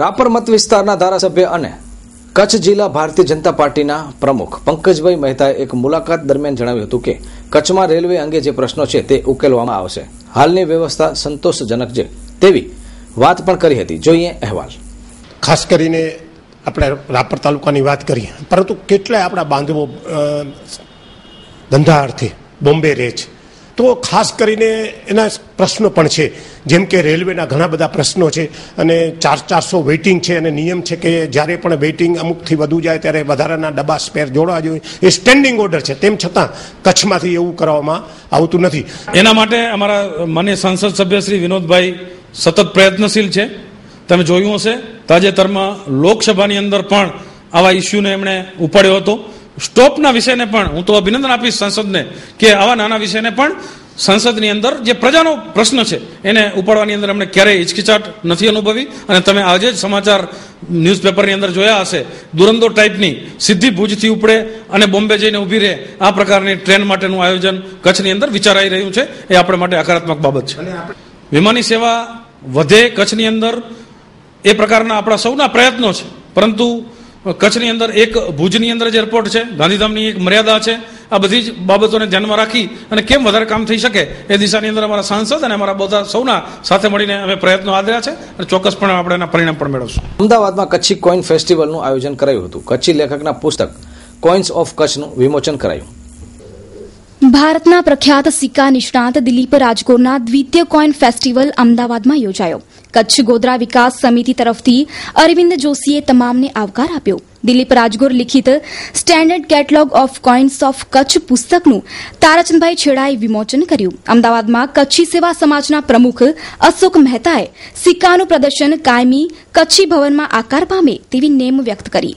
રાપર મત વિસ્તારના ધારાસભ્ય અને કચ્છ જિલ્લા ભારતીય જનતા પાર્ટીના પ્રમુખ પંકજભાઈ મહેતાએ એક મુલાકાત દરમિયાન જણાવ્યું હતું કે કચ્છમાં રેલવે અંગે જે પ્રશ્નો છે તે ઉકેલવામાં આવશે. હાલની વ્યવસ્થા સંતોષજનક છે તેવી વાત પણ કરી હતી. જોઈએ અહેવાલ. ખાસ કરીને આપણે રાપર તાલુકાની વાત કરીએ, પરંતુ કેટલાય આપણા બાંધવો ધંધા અર્થે બોમ્બે રહે છે, તો ખાસ કરીને એના પ્રશ્નો પણ છે. જેમ કે રેલવેના ઘણા બધા પ્રશ્નો છે અને 400 વેઇટિંગ છે અને નિયમ છે કે જ્યારે પણ વેઇટિંગ અમુકથી વધુ જાય ત્યારે વધારાના ડબ્બા સ્પેર જોડવા જોઈએ. એ સ્ટેન્ડિંગ ઓર્ડર છે, તેમ છતાં કચ્છમાંથી એવું કરવામાં આવતું નથી. એના માટે અમારા માનનીય સંસદ સભ્ય શ્રી વિનોદભાઈ સતત પ્રયત્નશીલ છે. તમે જોયું હશે તાજેતરમાં લોકસભાની અંદર પણ આવા ઇસ્યુને એમણે ઉપાડ્યો હતો. સ્ટોપના વિષયને પણ હું તો અભિનંદન આપીશ સંસદને કે આવા નાના વિષયને પણ સંસદની અંદર જે પ્રજાનો પ્રશ્ન છે એને ઉપાડવાની અંદર અમને ક્યારેય હિચકિચાટ નથી અનુભવી. અને તમે આજે જ સમાચાર ન્યૂઝપેપરની અંદર જોયા હશે, દુરંદો ટાઈપની સીધી ભુજથી ઉપડે અને બોમ્બે જઈને ઊભી રહે આ પ્રકારની ટ્રેન માટેનું આયોજન કચ્છની અંદર વિચારાઈ રહ્યું છે. એ આપણે માટે હકારાત્મક બાબત છે. વિમાની સેવા વધે કચ્છની અંદર એ પ્રકારના આપણા સૌના પ્રયત્નો છે, પરંતુ કચ્છની અંદર એક ભુજની અંદર જ એરપોર્ટ છે, ગાંધીધામની એક મર્યાદા છે. આ બધી જ બાબતોને ધ્યાનમાં રાખી અને કેમ વધારે કામ થઈ શકે એ દિશાની અંદર અમારા સાંસદ અને અમારા બધા સૌના સાથે મળીને અમે પ્રયત્નો આદર્યા છે અને ચોક્કસપણે આપણે એના પરિણામ પણ મેળવશું. અમદાવાદમાં કચ્છી કોઈન ફેસ્ટિવલનું આયોજન કરાયું હતું. કચ્છી લેખકના પુસ્તક કોઇન્સ ઓફ કચ્છનું વિમોચન કરાયું. ભારતના પ્રખ્યાત સિક્કા નિષ્ણાત દિલીપ રાજગોરના દ્વિતીય કોઈન ફેસ્ટિવલ અમદાવાદમાં યોજાયો. કચ્છ ગોધરા વિકાસ સમિતિ તરફથી અરવિંદ જોશીએ તમામને આવકાર આપ્યો. દિલીપ રાજગોર લિખિત standard catalogue of coins of Kutch પુસ્તકનું તારાચંદભાઈ છેડાએ વિમોચન કર્યું. અમદાવાદમાં કચ્છી સેવા સમાજના પ્રમુખ અશોક મહેતાએ સિક્કાનું પ્રદર્શન કાયમી કચ્છી ભવનમાં આકાર પામે તેવી નેમ વ્યક્ત કરી.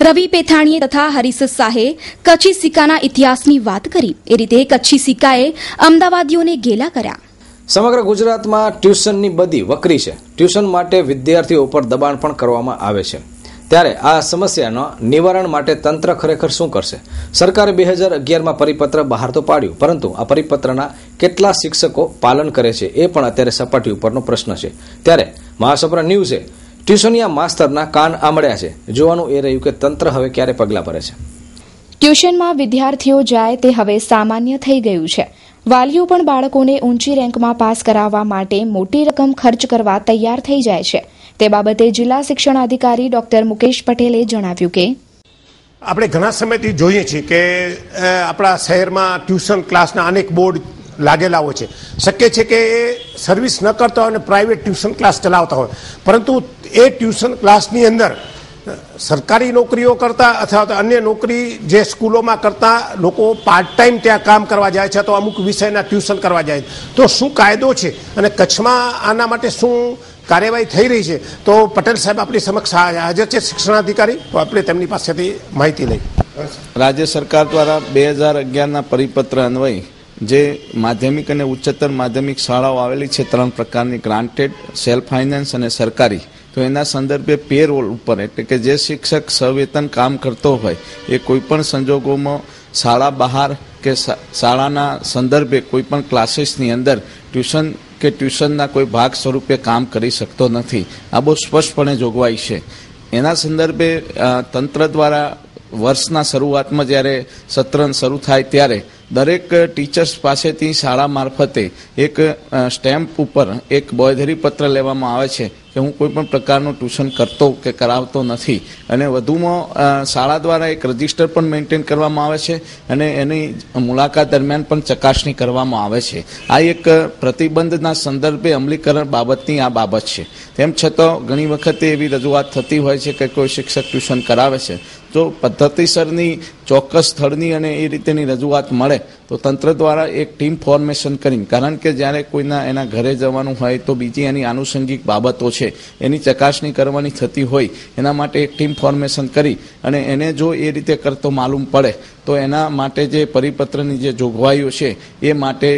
રવિ પેથાણીએ તથા હરીશ શાહે કચ્છી સિક્કાના ઇતિહાસની વાત કરી. એ રીતે કચ્છી સિક્કાએ અમદાવાદીઓને ઘેલા કર્યા. સમગ્ર ગુજરાતમાં ટ્યુશનની બધી વકરી છે. ટ્યુશન માટે વિદ્યાર્થીઓ ઉપર દબાણ પણ કરવામાં આવે છે. ત્યારે આ સમસ્યાના નિવારણ માટે તંત્ર ખરેખર શું કરશે? સરકારે 2011માં પરિપત્ર બહાર તો પાડ્યું, પરંતુ આ પરિપત્રના કેટલા શિક્ષકો પાલન કરે છે એ પણ અત્યારે સપાટી ઉપરનો પ્રશ્ન છે. ત્યારે મહાસપરા ન્યૂઝે ટ્યુશનિયા માસ્તરના કાન આંબળ્યા છે. જોવાનું એ રહ્યું કે તંત્ર હવે ક્યારે પગલાં ભરે છે. ટ્યુશનમાં વિદ્યાર્થીઓ જાય તે હવે સામાન્ય થઈ ગયું છે. વાલીઓ પણ બાળકોને ઊંચી રેન્કમાં પાસ કરાવવા માટે મોટી રકમ ખર્ચ કરવા તૈયાર થઈ જાય છે. તે બાબતે જિલ્લા શિક્ષણ અધિકારી ડોક્ટર મુકેશ પટેલે જણાવ્યું કે આપણે ઘણા સમયથી જોઈએ છીએ કે આપણા શહેરમાં ટ્યુશન ક્લાસના અનેક બોર્ડ લાગેલા હોય છે. શક્ય છે કે એ સર્વિસ ન કરતા હોય અને પ્રાઇવેટ ટ્યુશન ક્લાસ ચલાવતા હોય, પરંતુ એ ટ્યુશન ક્લાસની અંદર સરકારી નોકરીઓ કરતા અથવા અન્ય નોકરી જે સ્કૂલોમાં કરતા લોકો પાર્ટ ટાઈમ ત્યાં કામ કરવા જાય છે, તો અમુક વિષયના ટ્યુશન કરવા જાય. તો શું કાયદો છે અને કચ્છમાં આના માટે શું કાર્યવાહી થઈ રહી છે? તો પટેલ સાહેબ આપણી સમક્ષ હાજર છે, શિક્ષણાધિકારી. તો આપણે તેમની પાસેથી માહિતી લઈ. રાજ્ય સરકાર દ્વારા 2011ના પરિપત્ર અન્વયે જે માધ્યમિક અને ઉચ્ચતર માધ્યમિક શાળાઓ આવેલી છે 3 પ્રકારની, ગ્રાન્ટેડ, સેલ્ફ ફાઇનાન્સ અને સરકારી, તો એના સંદર્ભે પેરોલ ઉપર એટલે કે જે શિક્ષક સવેતન કામ કરતો હોય એ કોઈપણ સંજોગોમાં શાળા બહાર કે શાળાના સંદર્ભે કોઈપણ ક્લાસીસની અંદર ટ્યુશન કે ટ્યુશનના કોઈ ભાગ સ્વરૂપે કામ કરી શકતો નથી. આ બહુ સ્પષ્ટપણે જોગવાઈ છે. એના સંદર્ભે તંત્ર દ્વારા વર્ષના શરૂઆતમાં જ્યારે સત્ર શરૂ થાય ત્યારે દરેક ટીચર્સ પાસેથી શાળા મારફતે એક સ્ટેમ્પ ઉપર એક બોયધરી પત્ર લેવામાં આવે છે કે હું કોઈ પણ પ્રકારનું ટ્યુશન કરતો કે કરાવતો નથી. અને વધુમાં શાળા દ્વારા એક રજિસ્ટર પણ મેન્ટેન કરવામાં આવે છે અને એની મુલાકાત દરમિયાન પણ ચકાસણી કરવામાં આવે છે. આ એક પ્રતિબંધના સંદર્ભે અમલીકરણ બાબતની આ બાબત છે. તેમ છતાં ઘણી વખતે એવી રજૂઆત થતી હોય છે કે કોઈ શિક્ષક ટ્યુશન કરાવે છે, જો પદ્ધતિસરની ચોક્કસ સ્થળની અને એ રીતેની રજૂઆત મળે તો તંત્ર દ્વારા એક ટીમ ફોર્મેશન કરીને, કારણ કે જ્યારે કોઈના એના ઘરે જવાનું હોય તો બીજી એની આનુષંગિક બાબતો છે એની ચકાસણી કરવાની થતી હોય, એના માટે એક ટીમ ફોર્મેશન કરી અને એને જો એ રીતે કરતો માલુમ પડે તો એના માટે જે પરિપત્રની જે જોગવાઈઓ છે એ માટે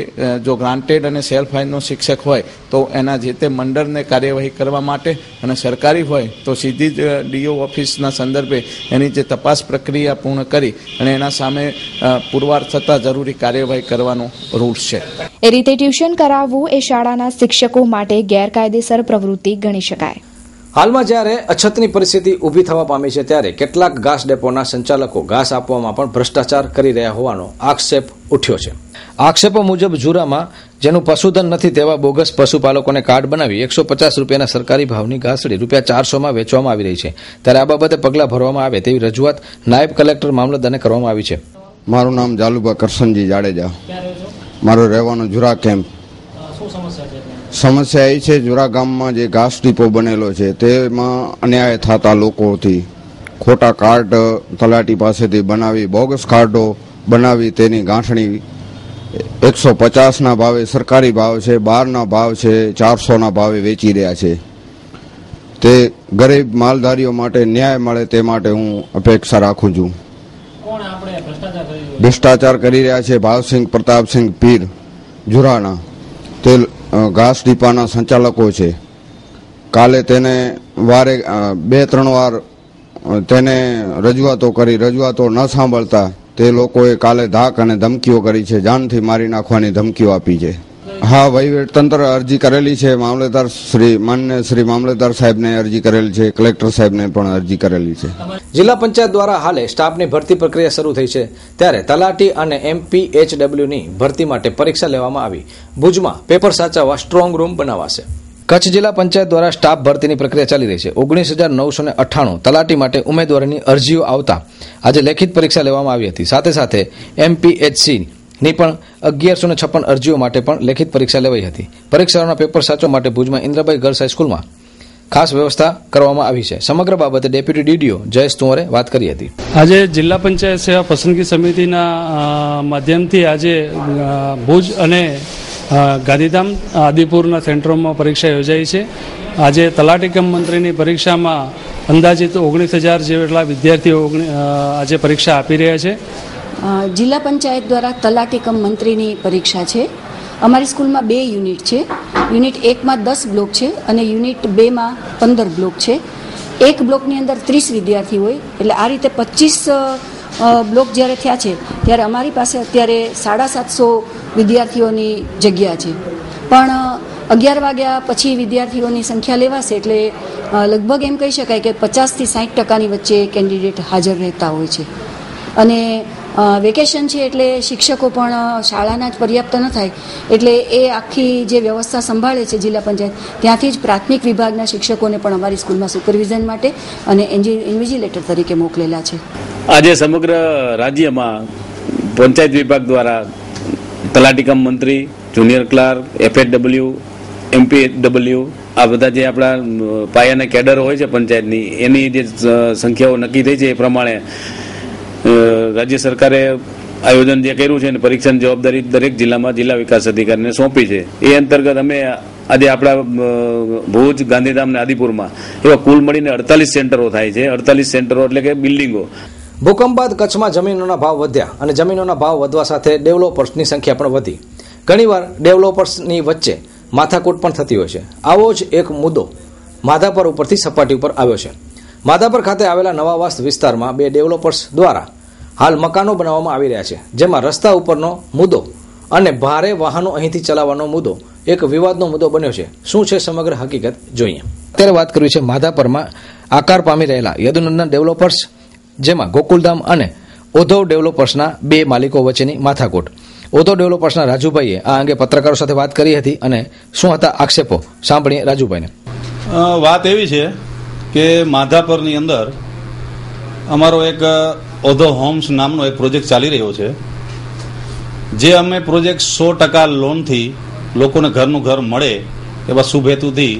જો ગ્રાન્ટેડ અને સેલ્ફ ફાઇનનો શિક્ષક હોય તો એના જે તે મંડળને કાર્યવાહી કરવા માટે, અને સરકારી હોય તો સીધી જ ડીઓ ઓફિસના સંદર્ભે એની જે તપાસ પ્રક્રિયા પૂર્ણ કરી અને એના સામે પુરવાર થતાં જરૂરી કાર્યવાહી કરવાનો રૂલ્સ છે. એ રીતે ટ્યુશન કરાવવું એ શાળાના શિક્ષકો માટે ગેરકાયદેસર પ્રવૃત્તિ ગણી શકાય. હાલમાં જ્યારે અછતની પરિસ્થિતિ ઊભી થવા પામી છે ત્યારે કેટલાક ઘાસ ડેપોના સંચાલકો ઘાસ આપવામાં પણ ભ્રષ્ટાચાર કરી રહ્યા હોવાનો આક્ષેપ ઉઠ્યો છે. આક્ષેપો મુજબ ઝુરામાં જેનું પશુધન નથી તેવા બોગસ પશુપાલકોને કાર્ડ બનાવી 150 રૂપિયાના સરકારી ભાવની ઘાસડી ₹400 વેચવામાં આવી રહી છે. ત્યારે આ બાબતે પગલાં ભરવામાં આવે તેવી રજૂઆત નાયબ કલેક્ટર મામલતદારને કરવામાં આવી છે. મારું નામ જાલુભા કરશનજી જાડેજા. મારું રહેવાનું ઝુરા કેમ્પ. સમસ્યા એ છે ઝુરા ગામમાં જે ઘાસ ડીપો બનેલો છે તેમાં અન્યાય થતા લોકોથી ખોટા કાર્ડ તલાટી પાસેથી બનાવી બોગસ કાર્ડો બનાવી તેની ગાંઠણી 150ના ભાવે સરકારી ભાવ છે, 12ના ભાવ છે, 400ના ભાવે વેચી રહ્યા છે. તે ગરીબ માલધારીઓ માટે ન્યાય મળે તે માટે હું અપેક્ષા રાખું છું. ભ્રષ્ટાચાર કરી રહ્યા છે ભાવસિંહ પ્રતાપસિંહ પીર ઝુરાના. તે ઘાસ ડીપાના સંચાલકો છે. કાલે તેને વારે 2-3 વાર તેને રજૂઆતો કરી, રજૂઆતો ન સાંભળતા તે લોકોએ કાલે ધાક અને ધમકીઓ કરી છે, જાનથી મારી નાખવાની ધમકીઓ આપી છે. હા, વહીવટતંત્ર અરજી કરેલી છે. મામલતદાર શ્રી મામલતદાર સાહેબને અરજી કરેલી છે, કલેક્ટર સાહેબને પણ અરજી કરેલી છે. જિલ્લા પંચાયત દ્વારા હાલે સ્ટાફની ભરતી પ્રક્રિયા શરૂ થઈ છે ત્યારે તલાટી અને MPHWની ભરતી માટે પરીક્ષા લેવામાં આવી. ભુજમાં પેપર સાચવવા સ્ટ્રોંગ રૂમ બનાવાશે. કચ્છ જિલ્લા પંચાયત દ્વારા સ્ટાફ ભરતીની પ્રક્રિયા ચાલી રહી છે. 19,998 તલાટી માટે ઉમેદવારોની અરજીઓ આવતા આજે લેખિત પરીક્ષા લેવામાં આવી હતી. સાથે સાથે MPHC ની પણ 1156 અરજીઓ માટે પણ લેખિત પરીક્ષા લેવાઈ હતી. પરીક્ષાઓના પેપર સાચવવા માટે ભુજમાં ઇન્દ્રભાઈ ગર્લ્સ હાઈસ્કૂલમાં ખાસ વ્યવસ્થા કરવામાં આવી છે. સમગ્ર બાબતે ડેપ્યુટી ડીડીઓ જયેશ તુંવરે વાત કરી હતી. આજે જિલ્લા પંચાયત સેવા પસંદગી સમિતિના માધ્યમથી આજે ભુજ અને ગાંધીધામ આદિપુરના સેન્ટરોમાં પરીક્ષા યોજાઈ છે. આજે તલાટી કમ મંત્રીની પરીક્ષામાં અંદાજિત 19,000 જેટલા વિદ્યાર્થીઓ આજે પરીક્ષા આપી રહ્યા છે. જિલ્લા પંચાયત દ્વારા તલાટી કમ મંત્રીની પરીક્ષા છે. અમારી સ્કૂલમાં 2 યુનિટ છે. યુનિટ 1માં 10 બ્લોક છે અને યુનિટ 2માં 15 બ્લોક છે. એક બ્લોકની અંદર 30 વિદ્યાર્થી હોય, એટલે આ રીતે 25 બ્લોક જ્યારે થયા છે ત્યારે અમારી પાસે અત્યારે 750 વિદ્યાર્થીઓની જગ્યા છે. પણ 11 વાગ્યા પછી વિદ્યાર્થીઓની સંખ્યા લેવાશે એટલે લગભગ એમ કહી શકાય કે 50થી 60% વચ્ચે કેન્ડિડેટ હાજર રહેતા હોય છે. અને વેકેશન છે એટલે શિક્ષકો પણ શાળાના જ પર્યાપ્ત ન થાય એટલે એ આખી જે વ્યવસ્થા સંભાળે છે જિલ્લા પંચાયત, ત્યાંથી જ પ્રાથમિક વિભાગના શિક્ષકોને પણ અમારી સ્કૂલમાં સુપરવિઝન માટે અને ઇન્વિજિલેટર તરીકે મોકલેલા છે. આજે સમગ્ર રાજ્યમાં પંચાયત વિભાગ દ્વારા તલાટી કમ મંત્રી, જુનિયર ક્લાર્ક, FHW, MPHW આ બધા જે આપણા પાયાના કેડર હોય છે પંચાયતની એની જે સંખ્યાઓ નક્કી થઈ છે એ પ્રમાણે રાજ્ય સરકારે આયોજન જે કર્યું છે અને પરીક્ષાની જવાબદારી દરેક જિલ્લામાં જિલ્લા વિકાસ અધિકારીને સોંપી છે. એ અંતર્ગત અમે આજે આપણા ભુજ, ગાંધીધામ અને આદિપુરમાં એવા કુલ મળીને 48 સેન્ટરો થાય છે. 48 સેન્ટરો એટલે કે બિલ્ડિંગો. ભૂકંપ બાદ કચ્છમાં જમીનોના ભાવ વધ્યા અને જમીનોના ભાવ વધવા સાથે ડેવલપર્સની સંખ્યા પણ વધી. ઘણીવાર ડેવલપર્સની વચ્ચે માથાકૂટ પણ થતી હોય છે. આવો જ એક મુદ્દો માધાપર ઉપરથી સપાટી ઉપર આવ્યો છે. માધાપર ખાતે આવેલા નવાવાસ વિસ્તારમાં 2 ડેવલપર્સ દ્વારા હાલ મકાનો બનાવવામાં આવી રહ્યા છે, જેમાં રસ્તા ઉપરનો મુદ્દો અને ભારે વાહનો અહીંથી ચલાવવાનો મુદ્દો એક વિવાદનો મુદ્દો બન્યો છે. શું છે સમગ્ર હકીકત જોઈએ. અત્યારે વાત કરવી છે માધાપરમાં આકાર પામી રહેલા યદુનંદન ડેવલપર્સ, જેમાં ગોકુલધામ અને ઉદ્ધવ ડેવલપર્સના 2 માલિકો વચ્ચેની માથાકૂટ. ઉદ્ધવ ડેવલપર્સના રાજુભાઈએ આ અંગે પત્રકારો સાથે વાત કરી હતી અને શું હતા આક્ષેપો સાંભળીએ રાજુભાઈને. વાત એવી છે કે માધાપરની અંદર અમારો એક ઉદ્ધવ હોમ્સ નામનો એક પ્રોજેક્ટ ચાલી રહ્યો છે, જે અમે પ્રોજેક્ટ 100% લોનથી લોકોને ઘરનું ઘર મળે એવા શુભ હેતુથી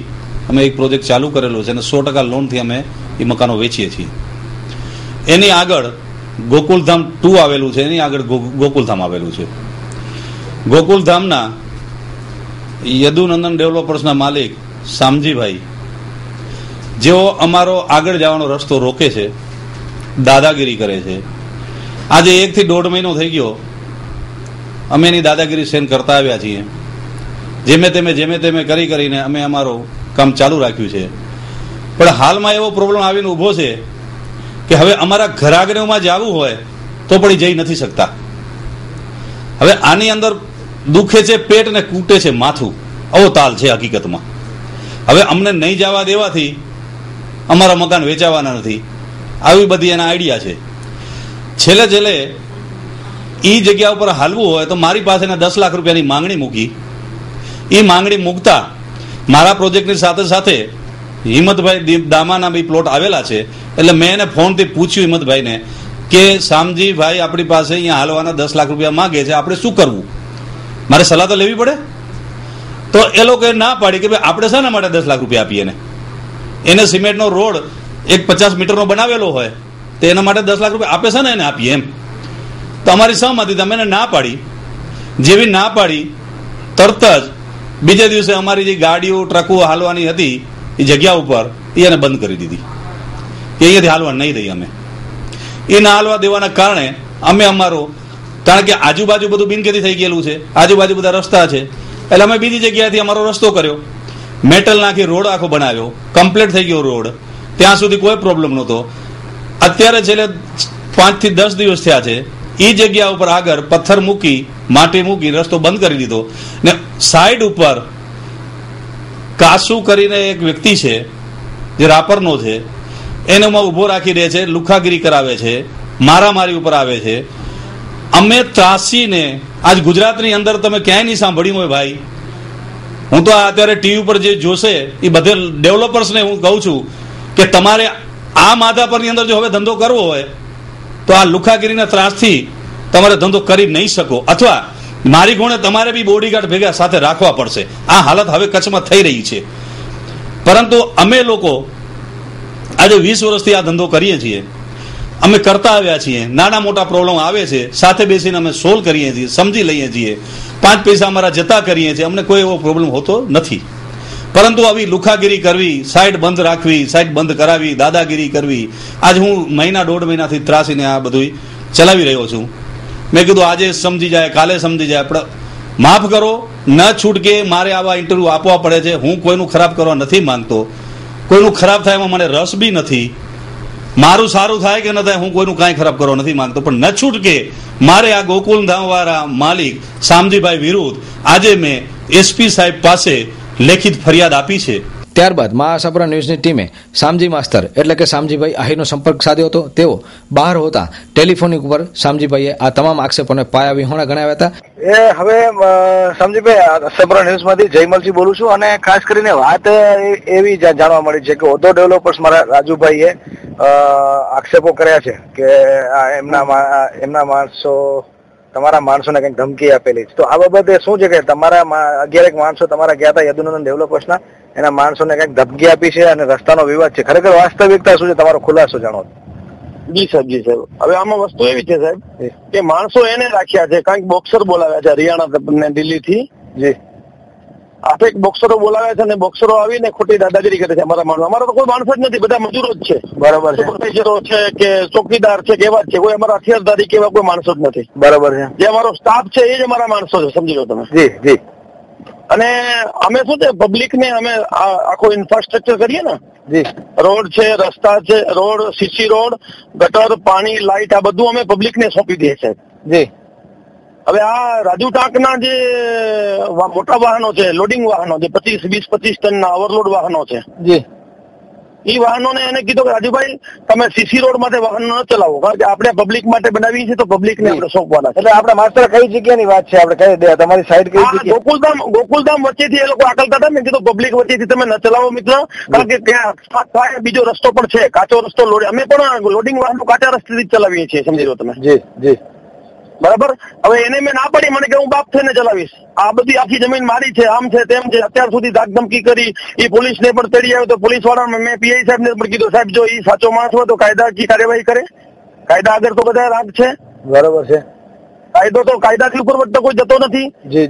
અમે એક પ્રોજેક્ટ ચાલુ કરેલો છે અને 100% લોનથી અમે એ મકાનો વેચીએ છીએ. એની આગળ ગોકુલધામ 2 આવેલું છે, એની આગળ ગોકુલધામ આવેલું છે. ગોકુલધામના યદુનંદન ડેવલપર્સના માલિક શામજીભાઈ, જેઓ અમારો આગળ જવાનો રસ્તો રોકે છે, દાદાગીરી કરે છે. આજે 1 થી 1.5 મહિનો થઈ ગયો અમે એની દાદાગીરી સહન કરતા આવ્યા છીએ. જેમે તેમે કરીને અમે અમારું કામ ચાલુ રાખ્યું છે. પણ હાલમાં એવો પ્રોબ્લેમ આવીને ઊભો છે કે હવે અમારા ઘર આગળમાં જવું હોય તો પણ જઈ નથી શકતા. હવે આની અંદર દુખે છે પેટ ને કૂટે છે માથું, આવો તાલ છે હકીકતમાં. હવે અમને નહીં જવા દેવાથી અમારા મકાન વેચાવાના નથી, આવી બધી એના આઈડિયા છે. છેલ્લે એ જગ્યા ઉપર હાલવું હોય તો મારી પાસે 10 લાખ રૂપિયાની માંગણી મૂકી. એ માંગણી મૂકતા મારા પ્રોજેક્ટની સાથે સાથે હિંમતભાઈ દામાના બી પ્લોટ આવેલા છે. એટલે મેં એને ફોનથી પૂછ્યું હિંમતભાઈને કે શામજીભાઈ આપણી પાસે અહીંયા હાલવાના 10 લાખ રૂપિયા માંગે છે, આપણે શું કરવું, મારે સલાહ તો લેવી પડે. તો એ લોકોએ ના પાડી કે ભાઈ આપણે શાના માટે 10 લાખ રૂપિયા આપીએ. એને સિમેન્ટનો રોડ એક 50 મીટરનો બનાવેલો હોય તો એના માટે 10 લાખ રૂપિયા આપે છે ને એને આપીએ એમ. તો અમારી સહમતી તમે એને ના પાડી. જેવી ના પાડી તરત જ બીજે દિવસે અમારી જે ગાડીઓ ટ્રકો હાલવાની હતી એ જગ્યા ઉપર એને બંધ કરી દીધી કે અહીંયાથી હાલવા નહીં દઈએ અમે. એ ના હાલવા દેવાના કારણે અમે અમારું, કારણ કે આજુબાજુ બધું બિનખેતી થઈ ગયેલું છે, આજુબાજુ બધા રસ્તા છે, એટલે અમે બીજી જગ્યાએથી અમારો રસ્તો કર્યો, મેટલ નાખી રોડ આખો બનાવ્યો, કમ્પ્લીટ થઈ ગયો રોડ. ત્યાં સુધી કોઈ પ્રોબ્લેમ નહોતો. અત્યારે છેલ્લે 5 થી 10 દિવસ થયા છે એ જગ્યા ઉપર આગળ પથ્થર મૂકી માટી મૂકી રસ્તો બંધ કરી દીધો ને સાઈડ ઉપર કાસુ કરીને એક વ્યક્તિ છે જે રાપરનો છે, એને ઉભો રાખી દે છે, લુખાગીરી કરાવે છે, મારામારી ઉપર આવે છે. અમે ત્રાસીને આજ ગુજરાતની અંદર તમે ક્યાંય નહીં સાંભળ્યું હોય ભાઈ. હું તો અત્યારે ટીવી ઉપર જે જોશે એ બધે ડેવલપર્સને હું કહું છું કે તમારે આ માધાપરની અંદર જો હવે ધંધો કરવો હોય તો આ લુખાગીરીના ત્રાસથી તમારે ધંધો કરી નહીં શકો, અથવા મારી ગુણે તમારે બી બોડીગાર્ડ ભેગા સાથે રાખવા પડશે. આ હાલત હવે કચ્છમાં થઈ રહી છે. પરંતુ અમે લોકો આજે 20 વર્ષથી આ ધંધો કરીએ છીએ, અમે કરતા આવ્યા છીએ. નાના મોટા પ્રોબ્લેમ આવે છે, સાથે બેસીને અમે સોલ્વ કરીએ છીએ, સમજી લઈએ છીએ, 5 પૈસા અમારા જતા કરીએ છીએ, અમને કોઈ એવો પ્રોબ્લેમ હોતો નથી. પરંતુ આવી લુખાગીરી કરવી, સાઈડ બંધ રાખવી, સાઈડ બંધ કરાવી, દાદાગીરી કરવી, આજ હું 1.5 મહિનાથી ત્રાસીને આ બધું ચલાવી રહ્યો છું. મેં કીધું આજે સમજી જાય, કાલે સમજી જાય, પણ માફ કરો, ન છૂટકે મારે આવા ઇન્ટરવ્યુ આપવા પડે છે. હું કોઈનું ખરાબ કરવા નથી માંગતો, કોઈનું ખરાબ થાય એમાં મને રસ બી નથી. મારું સારું થાય કે ન થાય હું કોઈનું કાંઈ ખરાબ કરવા નથી માંગતો, પણ ન છૂટકે મારે આ ગોકુલધામ વાળા માલિક શામજીભાઈ વિરુદ્ધ આજે મેં એસપી સાહેબ પાસે લેખિત ફરિયાદ આપી છે. ત્યારબાદ મા આશાપુરા ન્યૂઝની ટીમે શામજી માસ્તર એટલે કે શામજીભાઈ આહિરનો સંપર્ક સાધ્યો હતો. તેઓ બહાર હોતા ટેલિફોનિક ઉપર શામજીભાઈએ આ તમામ આક્ષેપોને પાયા વિહોણા ગણાવ્યા હતા. હવે શામજીભાઈ આશાપુરા ન્યૂઝમાંથી જયમલજી બોલું છું, અને ખાસ કરીને વાત એવી જાણવા મળી છે કે ઓધો ડેવલપર્સ મારા રાજુભાઈએ આક્ષેપો કર્યા છે કે એમના માણસો, તમારા માણસોને કંઈક ધમકી આપેલી છે. તો આ બાબતે શું છે કે તમારા 11 માણસો તમારા ગયા હતા યદુનંદન ડેવલપર્સના, એના માણસોને કંઈક ધમકી આપી છે અને રસ્તાનો વિવાદ છે, ખરેખર વાસ્તવિકતા શું છે તમારો ખુલાસો જાણો. જી સાહેબ. હવે આમાં વસ્તુ એવી છે સાહેબ કે માણસો એને રાખ્યા છે, કંઈક બોક્સર બોલાવ્યા છે હરિયાણા ને દિલ્હી થી. જી આપણે બોક્સરો બોલાવ્યા છે અને બોક્સરો આવીને ખોટી દાદાગીરી કરે છે અમારા માણસો. અમારા તો કોઈ માણસ જ નથી, બધા મજૂરો જ છે. બરાબર છે. સુપરવાઇઝરો છે કે ચોકીદાર છે કે એવા જ છે, કોઈ અમારા હથિયારધારી કે એવા કોઈ માણસો જ નથી. બરાબર છે. જે અમારો સ્ટાફ છે એ જ અમારા માણસો છે, સમજી લો તમે. જી જી. અને અમે શું છે પબ્લિક ને અમે આખો ઇન્ફ્રાસ્ટ્રક્ચર કરીએ ને, જી, રોડ છે, રસ્તા છે, રોડ, સીસી રોડ, ગટર, પાણી, લાઇટ, આ બધું અમે પબ્લિક ને સોંપી દઈએ છે. જી. હવે આ રાજુ ટાંકના જે મોટા વાહનો છે, લોડિંગ વાહનો જે 20-25 ટનના ઓવરલોડ વાહનો છે, જી, એ વાહનોને એને કીધું કે રાજુભાઈ તમે સીસી રોડ માટે વાહનો ન ચલાવો, કારણ કે આપણે પબ્લિક માટે બનાવીએ છીએ તો પબ્લિક ને આપણે સોંપવાના. એટલે આપણે માત્ર કઈ જગ્યાની વાત છે, આપણે કઈ દે તમારી સાઈડ કઈ જગ્યા? ગોકુલધામ વચ્ચેથી એ લોકો આકલતા હતા. મેં કીધું પબ્લિક વચ્ચેથી તમે ન ચલાવો મિત્ર, કારણ કે ત્યાં બીજો રસ્તો પણ છે, કાચો રસ્તો. અમે પણ લોડિંગ વાહનો કાચા રસ્તેથી જ ચલાવીએ છીએ, સમજી લો તમે. જી જી. બરાબર. હવે એને મેં ના પડી, મને કે હું બાપ થઈને ચલાવીશ, આ બધી આખી જમીન મારી છે, આમ છે તેમ છે. અત્યાર સુધી ધાકધમકી કરી, એ પોલીસને પણ તેડી આવ્યો તો પોલીસ વાળા મેં પીઆઈ સાહેબ ને પણ કીધું સાહેબ જો એ સાચો માણસ હોય તો કાયદાકીય કાર્યવાહી કરે, કાયદા આગળ તો બધા રાગ છે. બરાબર છે. કાયદો તો કાયદાથી ઉપર તો કોઈ જતો નથી.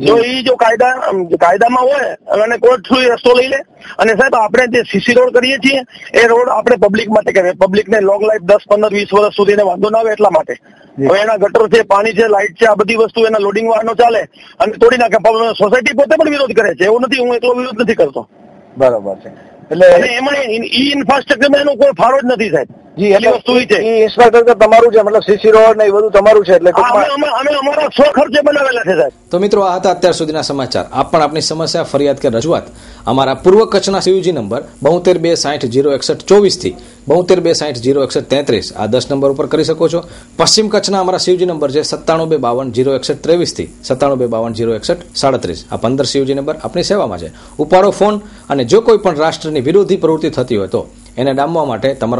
જો એ જો કાયદામાં હોય અને કોર્ટ થ્રુ રસ્તો લઈ લે. અને સાહેબ આપણે જે સીસી રોડ કરીએ છીએ એ રોડ આપણે પબ્લિક માટે કરીએ, પબ્લિક ને લોંગ લાઈફ 10, 15, 20 વર્ષ સુધી વાંધો ના આવે એટલા માટે. હવે એના ગટર છે, પાણી છે, લાઇટ છે, આ બધી વસ્તુ એના લોડિંગ વાહનો ચાલે અને તોડી નાખે. સોસાયટી પોતે પણ વિરોધ કરે છે, એવું નથી હું એકલો વિરોધ નથી કરતો. બરાબર છે. એટલે એમાં ઈ ઇન્ફ્રાસ્ટ્રક્ચરમાં એનો કોઈ ફાળો જ નથી સાહેબ. જી એની વસ્તુ ઈ છે. ઇન્સ્પેક્ટર તો તમારું છે, મતલબ સીસી રોડ ને એ બધું તમારું છે, એટલે અમે અમારા સ્વખર્ચે બનાવેલા છે સાહેબ. તો મિત્રો આ હતા અત્યાર સુધીના સમાચાર. આપ પણ આપની સમસ્યા, ફરિયાદ કે રજૂઆત અમારા પૂર્વ કચ્છના CUG નંબર 7226016124 થી 72260163 આ 10 નંબર ઉપર કરી શકો છો. પશ્ચિમ કચ્છના અમારા CUG નંબર છે 97520163 થી 97520137 આ 15 CUG નંબર આપની સેવામાં છે. ઉપાડો ફોન, અને જો કોઈ પણ રાષ્ટ્રની વિરોધી પ્રવૃત્તિ થતી હોય તો એને ડામવા માટે તમારો